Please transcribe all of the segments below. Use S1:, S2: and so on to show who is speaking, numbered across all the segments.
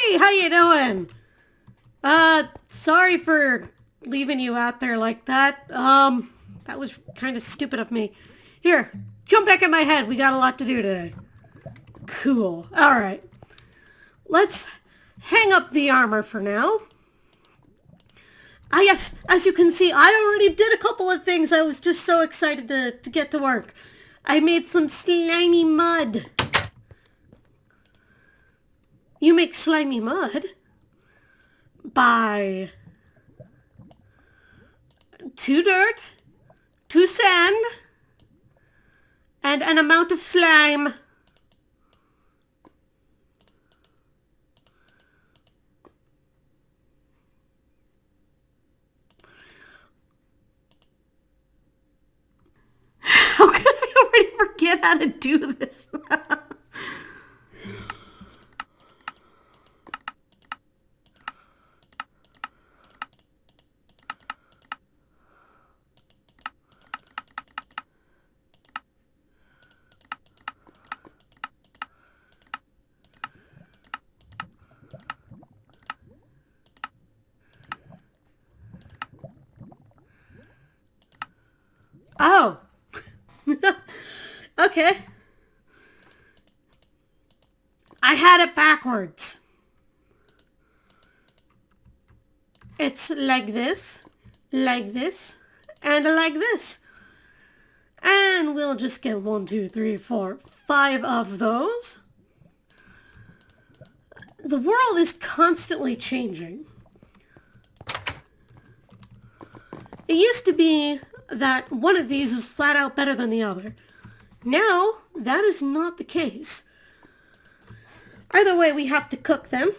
S1: Hey, how you doing? Sorry for leaving you out there like that. That was kind of stupid of me. Here, jump back in my head. We got a lot to do today. Cool. Alright. Let's hang up the armor for now. Ah, yes, as you can see, I already did a couple of things. I was just so excited to get to work. I made some slimy mud. You make slimy mud by 2 dirt, 2 sand, and an amount of slime. How could I already forget how to do this? Oh. Okay. I had it backwards. It's like this, and like this. And we'll just get 1, 2, 3, 4, 5 of those. The world is constantly changing. It used to be that one of these was flat out better than the other. Now, that is not the case. Either way, we have to cook them.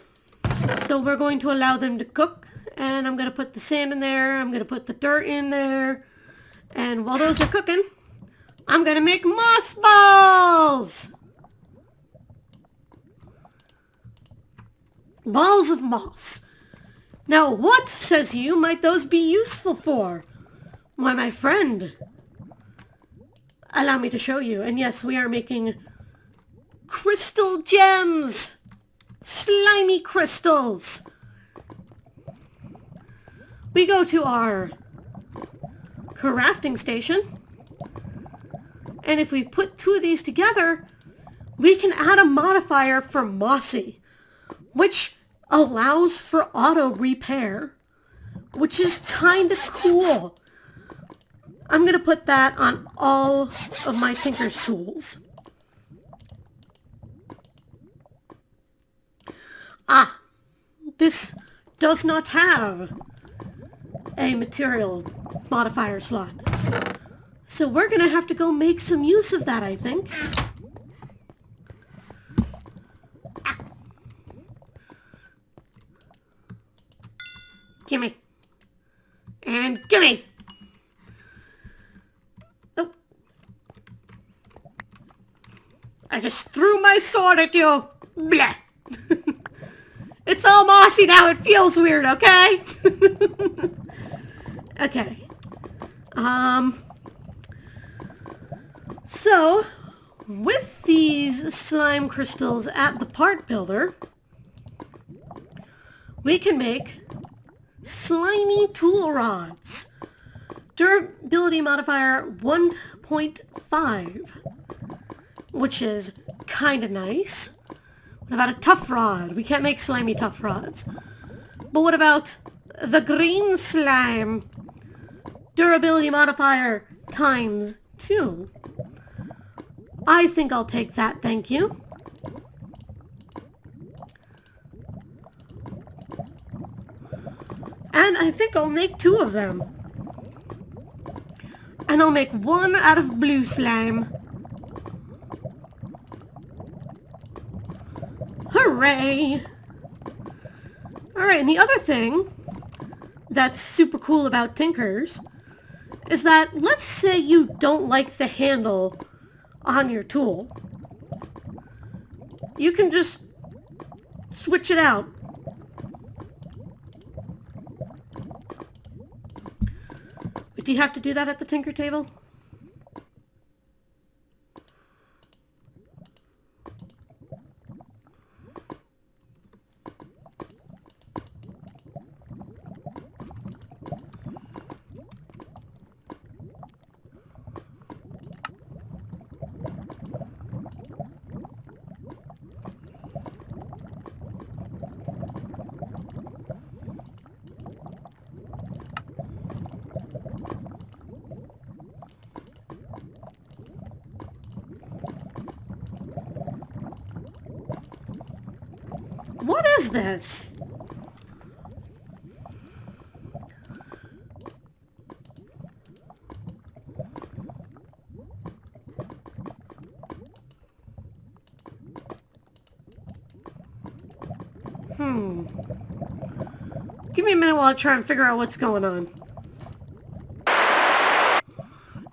S1: So we're going to allow them to cook. And I'm going to put the sand in there. I'm going to put the dirt in there. And while those are cooking, I'm going to make moss balls! Balls of moss. Now, what, says you, might those be useful for? Why, my friend, allow me to show you. And yes, we are making crystal gems. Slimy crystals. We go to our crafting station. And if we put 2 of these together, we can add a modifier for mossy, which allows for auto repair, which is kind of cool. I'm going to put that on all of my Tinker's tools. Ah, this does not have a material modifier slot. So we're going to have to go make some use of that, I think. Gimme. And gimme. Oh. I just threw my sword at you. Blah. It's all mossy now. It feels weird, okay? Okay. So, with these slime crystals at the part builder, we can make slimy tool rods. Durability modifier 1.5, which is kind of nice. What about a tough rod? We can't make slimy tough rods. But what about the green slime? Durability modifier times 2. I think I'll take that, thank you. And I think I'll make 2 of them. And I'll make 1 out of blue slime. Hooray! Alright, and the other thing that's super cool about Tinkers is that, let's say you don't like the handle on your tool. You can just switch it out. But do you have to do that at the Tinker table? What is this? Give me a minute while I try and figure out what's going on.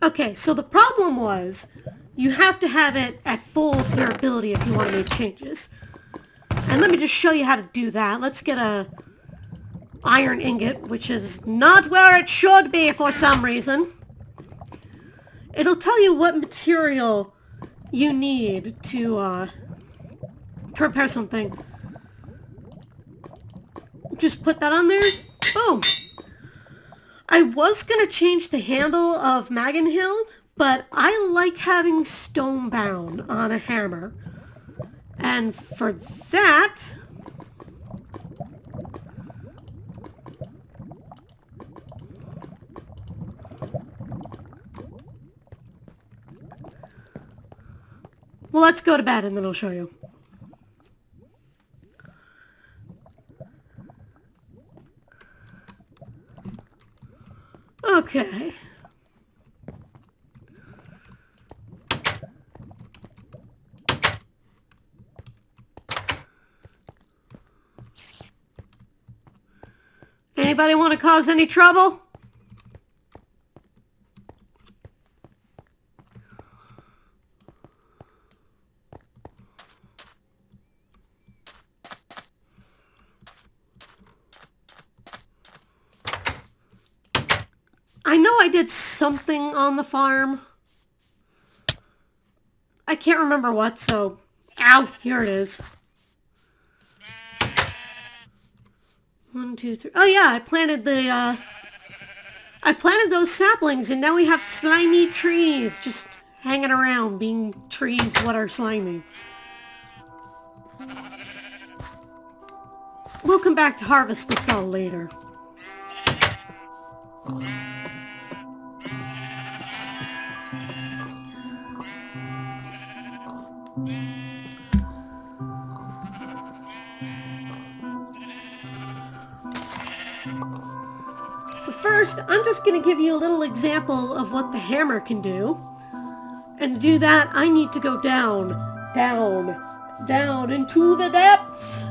S1: Okay, so the problem was you have to have it at full durability if you want to make changes. And let me just show you how to do that. Let's get a iron ingot, which is not where it should be for some reason. It'll tell you what material you need to repair something. Just put that on there. Boom. I was going to change the handle of Magenhild, but I like having stonebound on a hammer. And for that... Well, let's go to bed and then I'll show you. Okay. Anybody want to cause any trouble? I know I did something on the farm. I can't remember what, so... Ow! Here it is. 1, 2, 3... Oh yeah, I planted the, I planted those saplings, and now we have slimy trees just hanging around, being trees what are slimy. We'll come back to harvest this all later. But first, I'm just going to give you a little example of what the hammer can do. And to do that, I need to go down, down, down into the depths.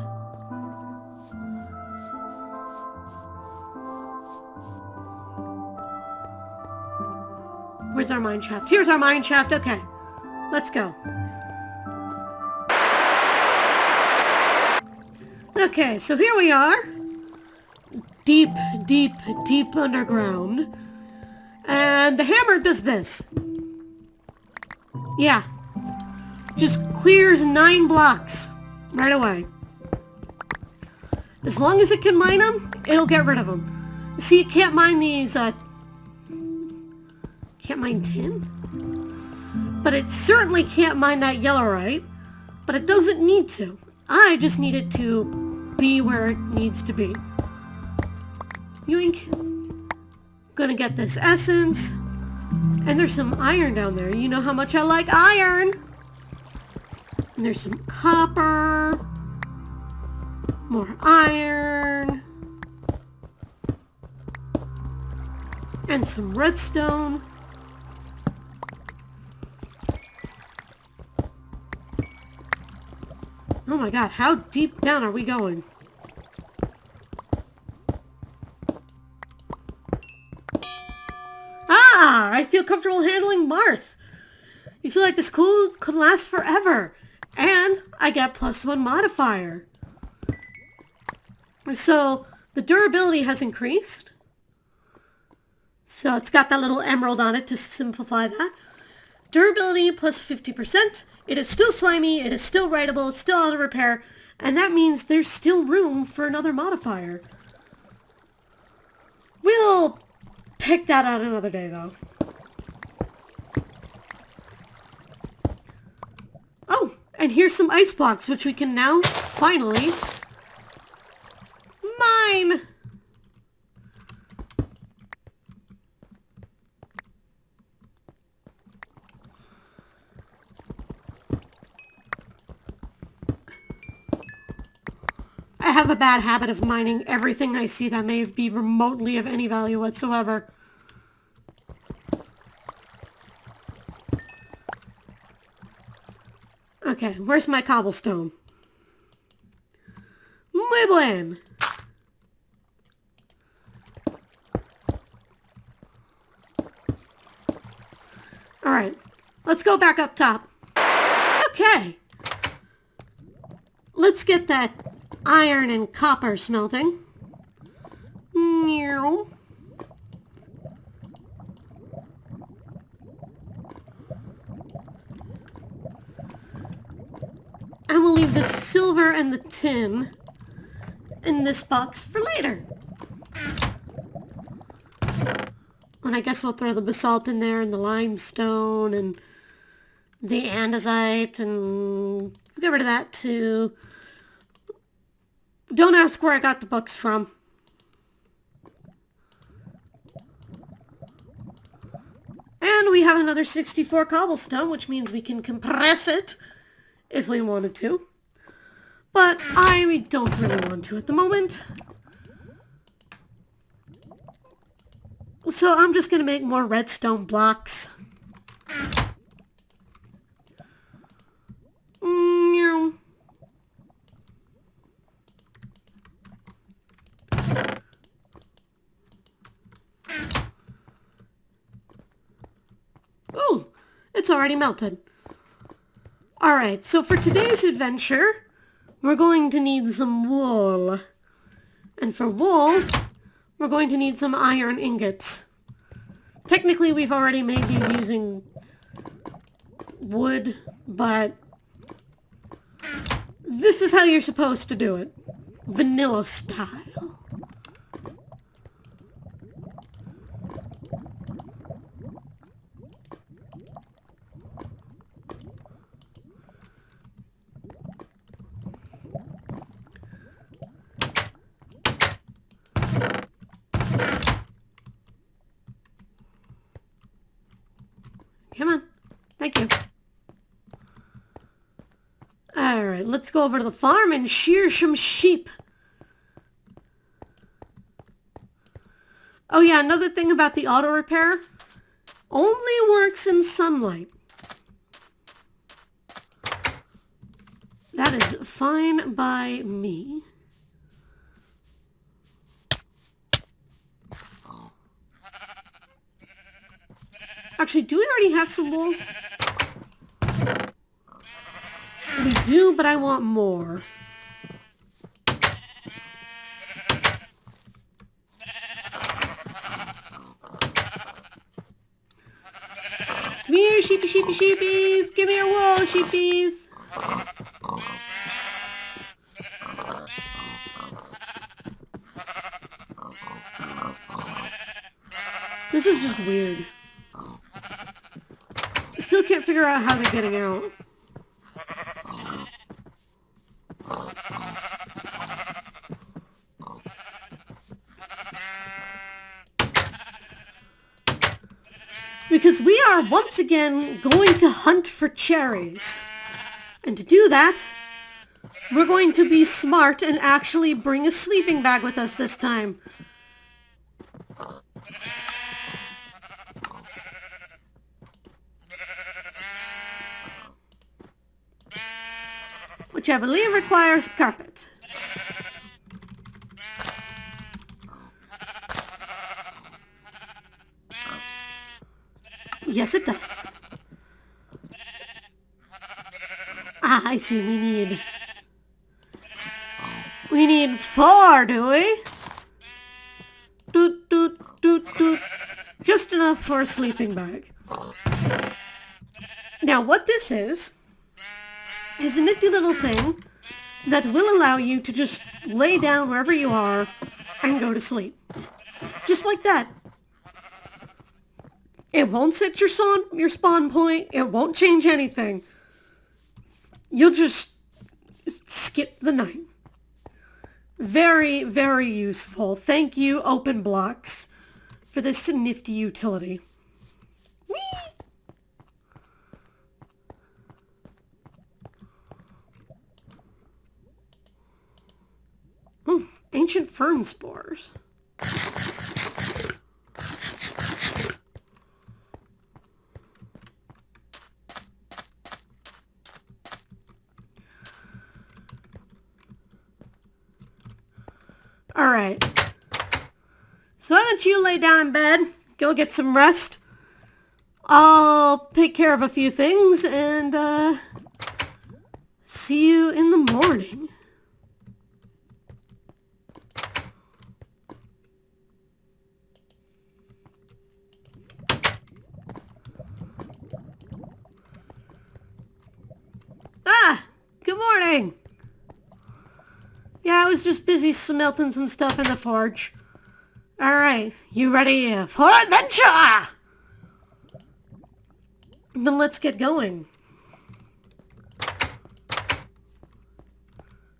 S1: Where's our mine shaft? Here's our mine shaft. Okay, let's go. Okay, so here we are. Deep, deep, deep underground. And the hammer does this. Yeah. Just clears 9 blocks right away. As long as it can mine them, it'll get rid of them. See, it can't mine these, can't mine tin? But it certainly can't mine that yellowite. But it doesn't need to. I just need it to be where it needs to be. Yoink. Gonna get this essence. And there's some iron down there. You know how much I like iron. And there's some copper. More iron. And some redstone. Oh my god, how deep down are we going? Ah, I feel comfortable handling Marth. You feel like this could last forever. And I get +1 modifier. So the durability has increased. So it's got that little emerald on it to simplify that. Durability plus 50%. It is still slimy, it is still writable, it's still out of repair, and that means there's still room for another modifier. We'll pick that out another day, though. Oh, and here's some ice blocks, which we can now finally mine! have a bad habit of mining everything I see that may be remotely of any value whatsoever. Okay, where's my cobblestone? Muy buen. Alright, let's go back up top. Okay. Let's get that iron and copper smelting. And we'll leave the silver and the tin in this box for later. And I guess we'll throw the basalt in there and the limestone and the andesite and get rid of that too. Don't ask where I got the books from. And we have another 64 cobblestone, which means we can compress it if we wanted to. But I don't really want to at the moment. So I'm just going to make more redstone blocks. Oh, it's already melted. Alright, so for today's adventure, we're going to need some wool. And for wool, we're going to need some iron ingots. Technically, we've already made these using wood, but this is how you're supposed to do it. Vanilla style. Come on. Thank you. Alright, let's go over to the farm and shear some sheep. Oh yeah, another thing about the auto repair. Only works in sunlight. That is fine by me. Actually, do we already have some wool? We do, but I want more. Come here, sheepy, sheepy, sheepies! Give me your wool, sheepies! This is just weird. Still can't figure out how they're getting out. Because we are once again going to hunt for cherries. And to do that, we're going to be smart and actually bring a sleeping bag with us this time. Which I believe requires carpet. Yes, it does. Ah, I see. We need 4, do we? Doot, doot, doot, doot. Just enough for a sleeping bag. Now, what this is a nifty little thing that will allow you to just lay down wherever you are and go to sleep. Just like that. It won't set your spawn point. It won't change anything. You'll just skip the night. Very, very useful. Thank you, Open Blocks, for this nifty utility. Whee! ancient fern spores. Alright. So why don't you lay down in bed, go get some rest. I'll take care of a few things and see you in the morning. Ah! Good morning! Yeah, I was just busy smelting some stuff in the forge. Alright, you ready for adventure? Then let's get going.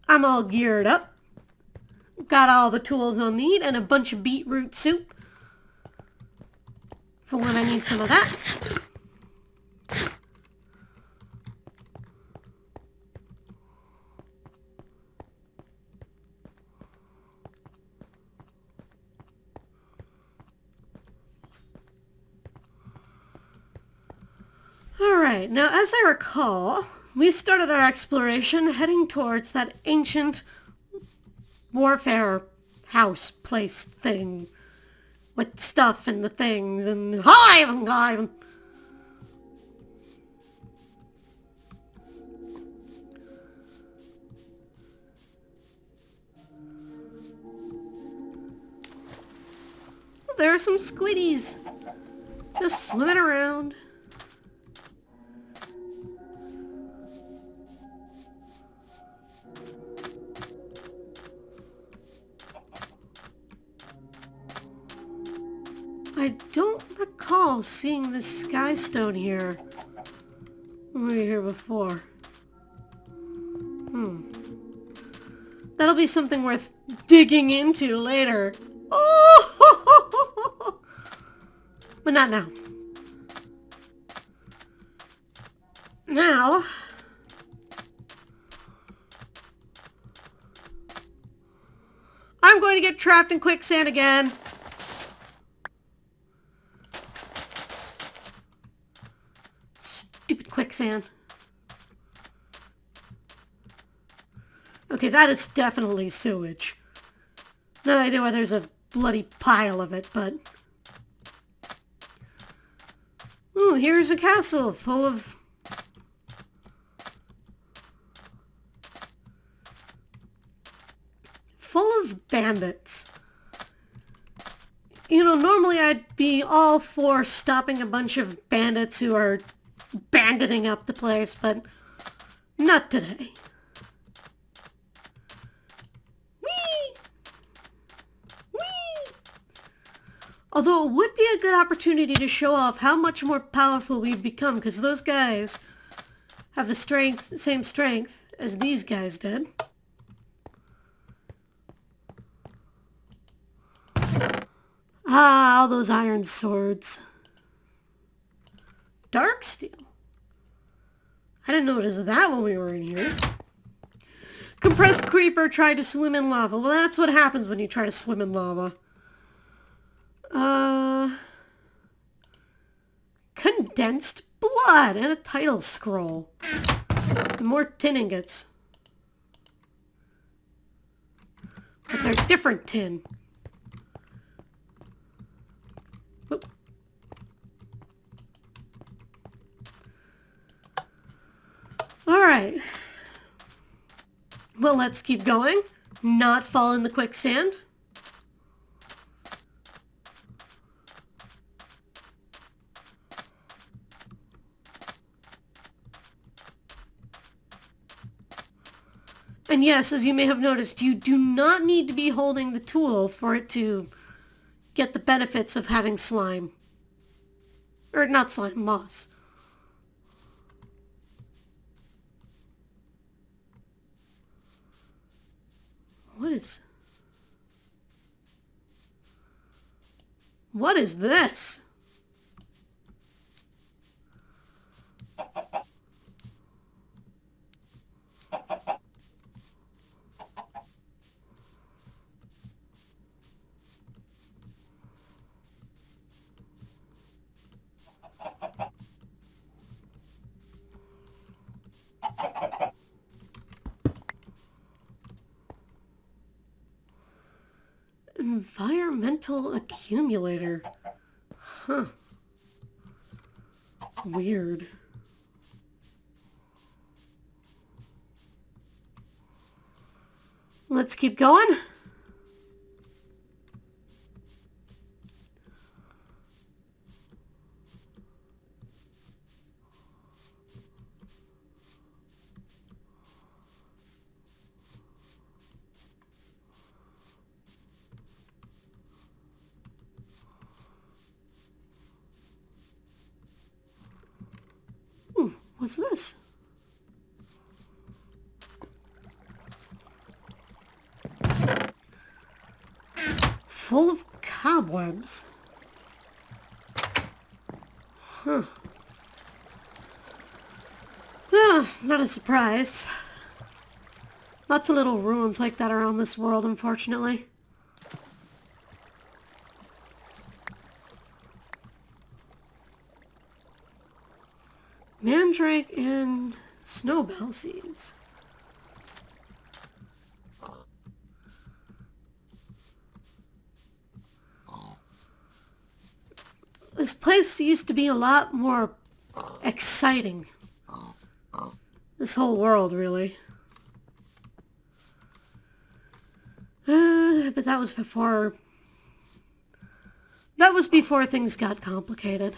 S1: I'm all geared up. Got all the tools I'll need and a bunch of beetroot soup for when I need some of that. Alright, now as I recall, we started our exploration heading towards that ancient warfare house place thing with stuff and the things and hive. There are some squiddies just swimming around. I don't recall seeing this sky stone here when we were here before. That'll be something worth digging into later. Oh! But not now. Now, I'm going to get trapped in quicksand again. Stupid quicksand. Okay, that is definitely sewage. No idea why there's a bloody pile of it, but... Ooh, here's a castle full of... bandits. You know, normally I'd be all for stopping a bunch of bandits who are banditing up the place, but not today. Whee! Whee! Although it would be a good opportunity to show off how much more powerful we've become, because those guys have the same strength as these guys did. Ah, all those iron swords. Dark steel. I didn't notice that when we were in here. Compressed creeper tried to swim in lava. Well, that's what happens when you try to swim in lava. Condensed blood and a title scroll. More tin ingots. But they're different tin. Alright. Well, let's keep going. Not fall in the quicksand. And yes, as you may have noticed, you do not need to be holding the tool for it to get the benefits of having slime. Or not slime, moss. What is this? Environmental accumulator. Huh. Weird. Let's keep going. What's this? Full of cobwebs. Huh. Ah, not a surprise. Lots of little ruins like that around this world, unfortunately. Mandrake and snowbell seeds. This place used to be a lot more exciting. This whole world, really. But that was before... That was before things got complicated.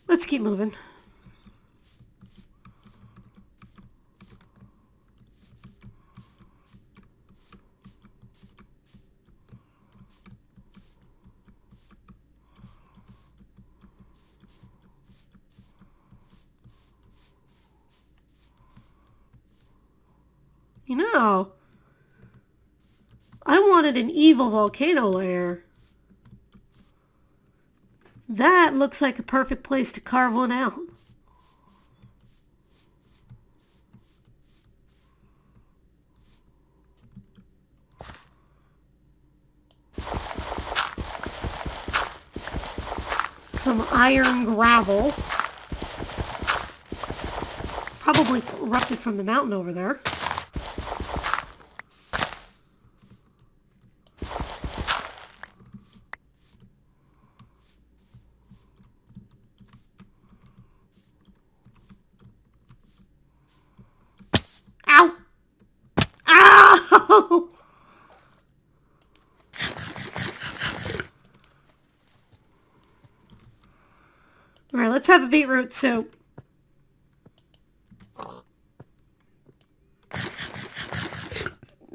S1: Let's keep moving. You know, I wanted an evil volcano lair. That looks like a perfect place to carve one out. Some iron gravel. Probably erupted from the mountain over there. Ow! Ow! Alright, let's have a beetroot soup.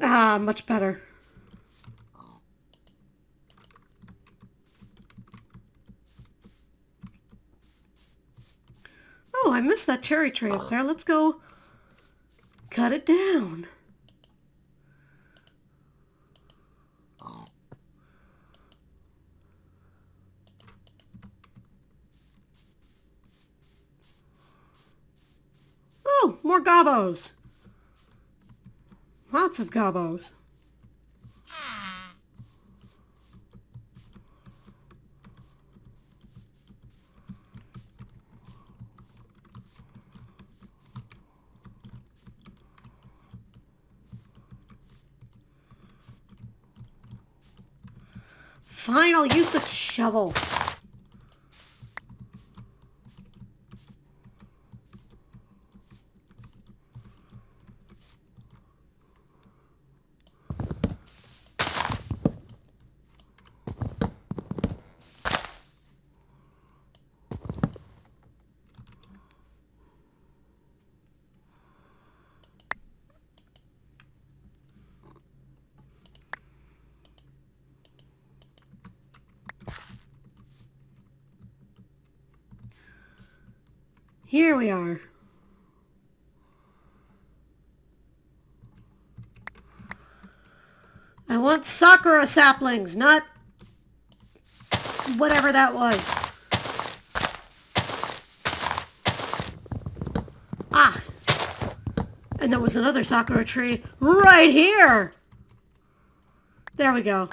S1: Ah, much better. Oh, I missed that cherry tree up there. Let's go cut it down. Oh, more gobos. Lots of gobos. Fine, I'll use the shovel. Here we are. I want sakura saplings, not whatever that was. Ah! And there was another sakura tree right here! There we go.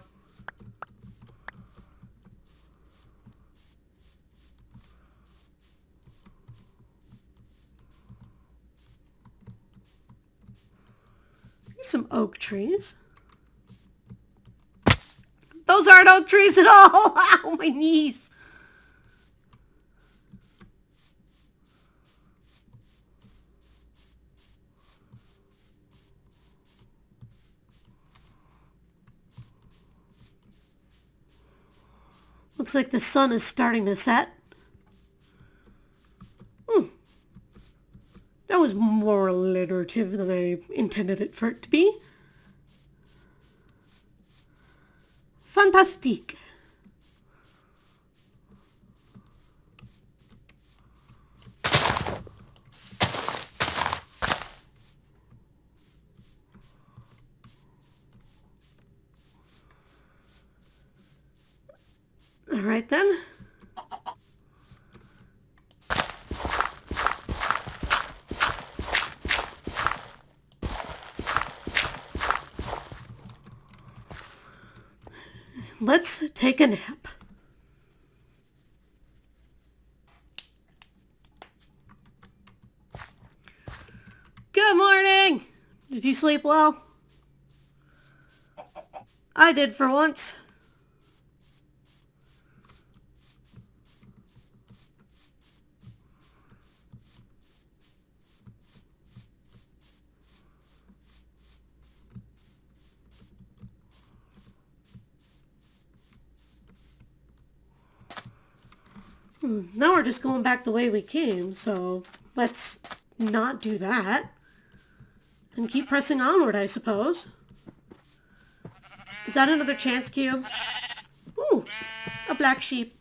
S1: Some oak trees. Those aren't oak trees at all! Ow, my knees! Looks like the sun is starting to set. That was more alliterative than I intended it for it to be. Fantastique. All right then. Let's take a nap. Good morning! Did you sleep well? I did for once. Now we're just going back the way we came, so let's not do that. And keep pressing onward, I suppose. Is that another chance cube? Ooh, a black sheep.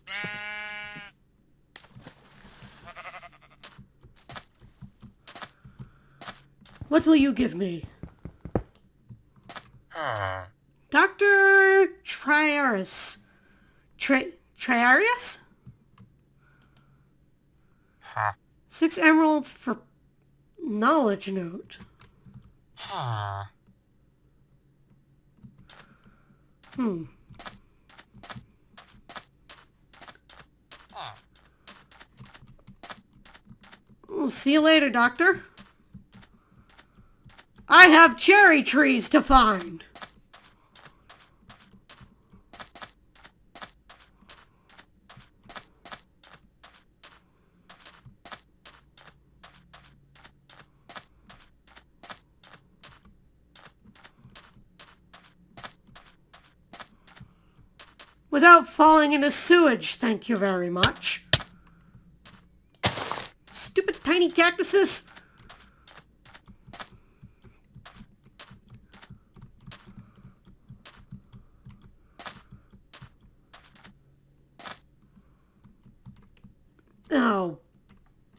S1: What will you give me? Dr. Cherries. Cherries? 6 emeralds for knowledge note. We'll see you later, Doctor. I have cherry trees to find. Without falling into sewage, thank you very much. Stupid tiny cactuses. Oh,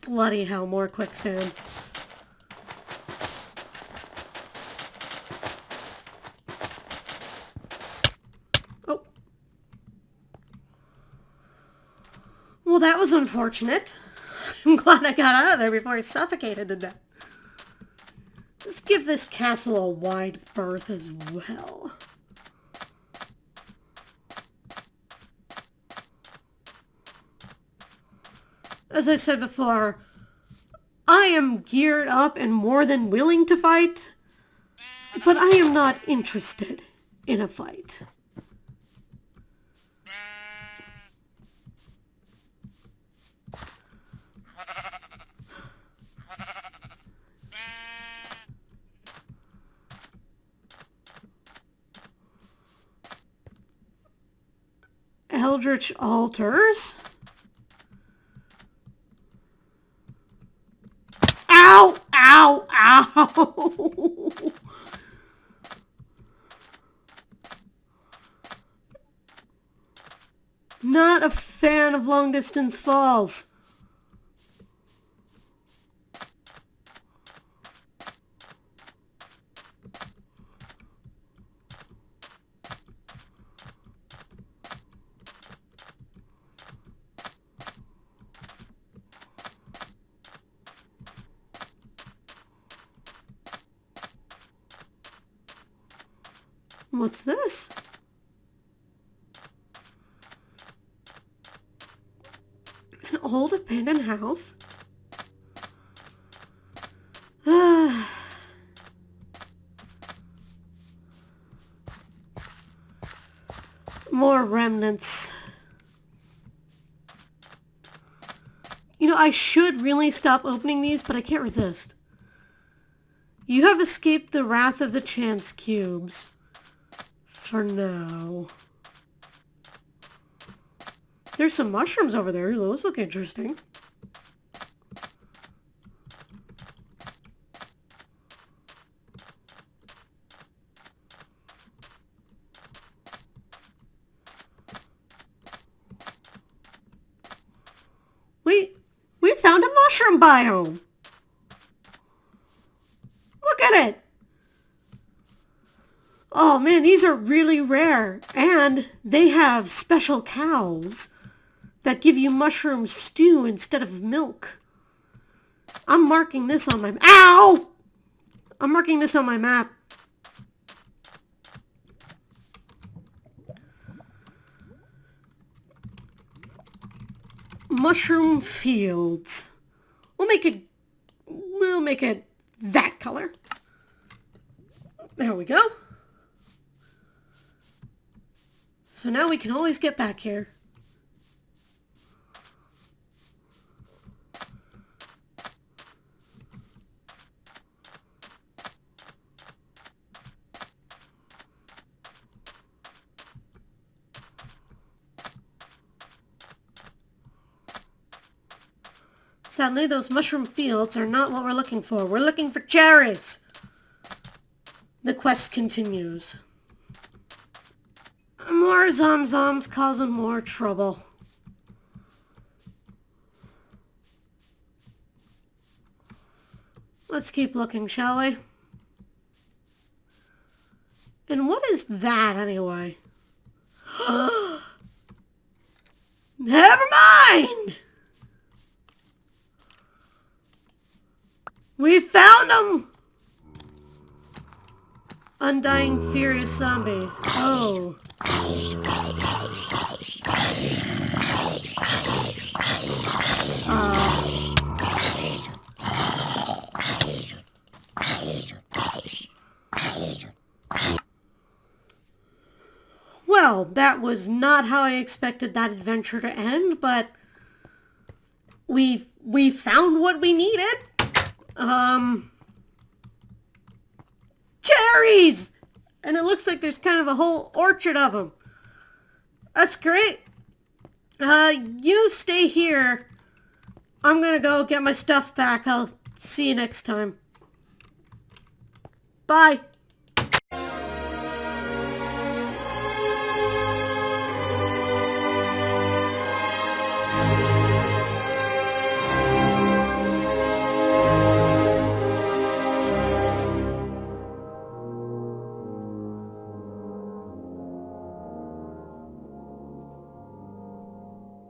S1: bloody hell, more quicksand. Oh. Well, that was unfortunate. I'm glad I got out of there before I suffocated to death. Let's give this castle a wide berth as well. As I said before, I am geared up and more than willing to fight, but I am not interested in a fight. Eldritch altars. Ow! Ow! Ow! Not a fan of long distance falls. What's this? An old abandoned house? more remnants. You know, I should really stop opening these, but I can't resist. You have escaped the wrath of the chance cubes. For now. There's some mushrooms over there. Those look interesting. We found a mushroom biome. Look at it. Oh man, these are really rare. And they have special cows that give you mushroom stew instead of milk. I'm marking this on my... Ow! I'm marking this on my map. Mushroom fields. We'll make it that color. There we go. So now we can always get back here. Sadly, those mushroom fields are not what we're looking for. We're looking for cherries. The quest continues. More zomzoms causing more trouble. Let's keep looking, shall we? And what is that, anyway? Never mind! We found him! Undying Furious Zombie. Oh. Well, that was not how I expected that adventure to end, but we found what we needed. Cherries! And it looks like there's kind of a whole orchard of them. That's great. You stay here. I'm gonna go get my stuff back. I'll see you next time. Bye.